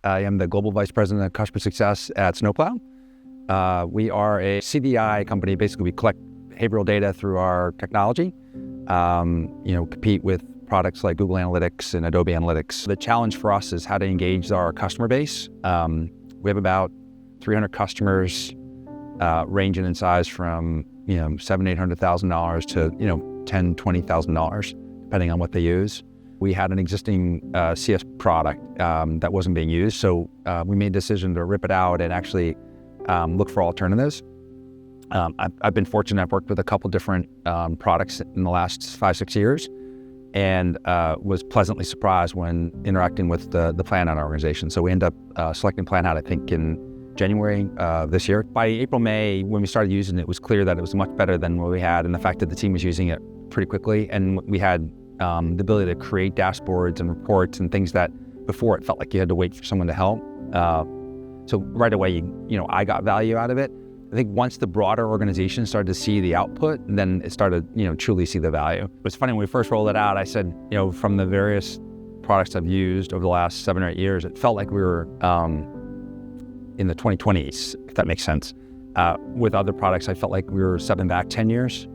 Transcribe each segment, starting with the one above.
I am the Global Vice President of Customer Success at Snowplow. We are a CDI company. Basically, we collect behavioral data through our technology, compete with products like Google Analytics and Adobe Analytics. The challenge for us is how to engage our customer base. We have about 300 customers, ranging in size from $700,000 to $10,000, $20,000, depending on what they use. We had an existing CS product that wasn't being used, so we made a decision to rip it out and actually look for alternatives. I've been fortunate. I've worked with a couple different products in the last 5-6 years, and was pleasantly surprised when interacting with the Planhat organization. So we ended up selecting Planhat, I think, in January this year. By April, May, when we started using it, it was clear that it was much better than what we had, and the fact that the team was using it pretty quickly, and we had the ability to create dashboards and reports and things that before it felt like you had to wait for someone to help. So right away, I got value out of it. I think once the broader organization started to see the output, then it started, truly see the value. It was funny when we first rolled it out, I said, from the various products I've used over the last 7 or 8 years, it felt like we were in the 2020s, if that makes sense. With other products, I felt like we were stepping back 10 years.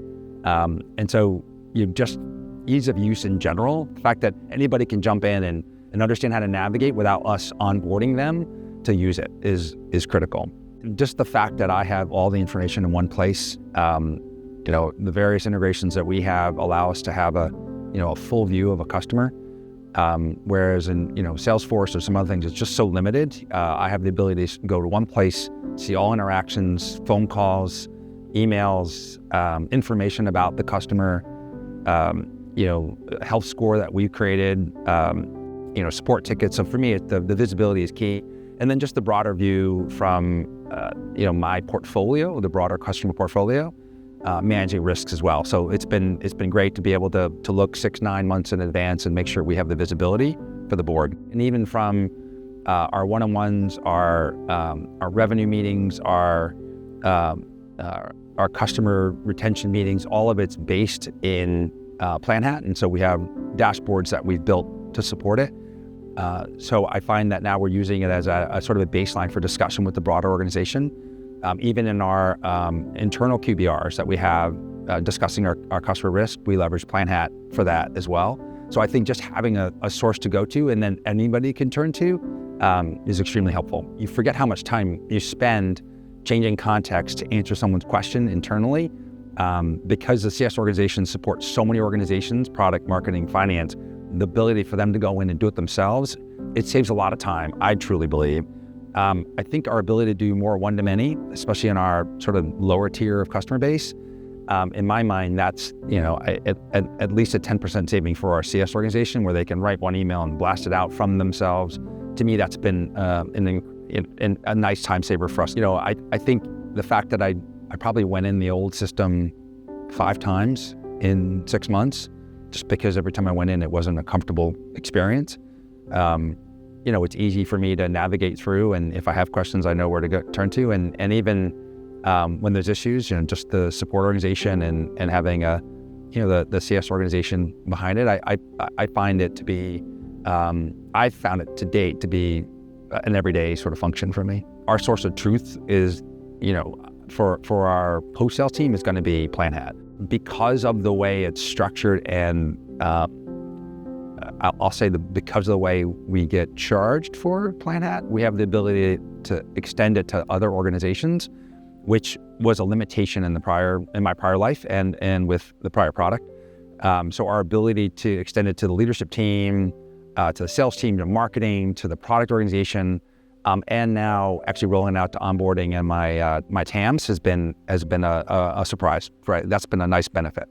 And so just ease of use in general, the fact that anybody can jump in and understand how to navigate without us onboarding them to use it is critical. Just the fact that I have all the information in one place, the various integrations that we have allow us to have a full view of a customer. Whereas in Salesforce or some other things, it's just so limited. I have the ability to go to one place, see all interactions, phone calls, emails, information about the customer, health score that we've created, support tickets. So for me, the visibility is key. And then just the broader view from, my portfolio, the broader customer portfolio, managing risks as well. So it's been great to be able to look 6-9 months in advance and make sure we have the visibility for the board. And even from our one-on-ones, our revenue meetings, our customer retention meetings, all of it's based in Planhat. And so we have dashboards that we've built to support it. So I find that now we're using it as a sort of a baseline for discussion with the broader organization. Even in our internal QBRs that we have discussing our customer risk, we leverage Planhat for that as well. So I think just having a source to go to and then anybody can turn to is extremely helpful. You forget how much time you spend changing context to answer someone's question internally. Because the CS organization supports so many organizations, product, marketing, finance, the ability for them to go in and do it themselves, it saves a lot of time, I truly believe. I think our ability to do more one-to-many, especially in our sort of lower tier of customer base, in my mind, that's at least a 10% saving for our CS organization, where they can write one email and blast it out from themselves. To me, that's been a nice time saver for us. I think the fact that I probably went in the old system 5 times in 6 months, just because every time I went in, it wasn't a comfortable experience. It's easy for me to navigate through, and if I have questions, I know where to turn to. And even when there's issues, just the support organization and having the CS organization behind it, I find it to be, I've found it to date to be an everyday sort of function for me. Our source of truth is, for our post-sales team, is going to be Planhat. Because of the way it's structured, and I'll say because of the way we get charged for Planhat, we have the ability to extend it to other organizations, which was a limitation in my prior life and with the prior product. So our ability to extend it to the leadership team, to the sales team, to marketing, to the product organization, and now actually rolling out to onboarding and my TAMs has been a surprise. Right, that's been a nice benefit.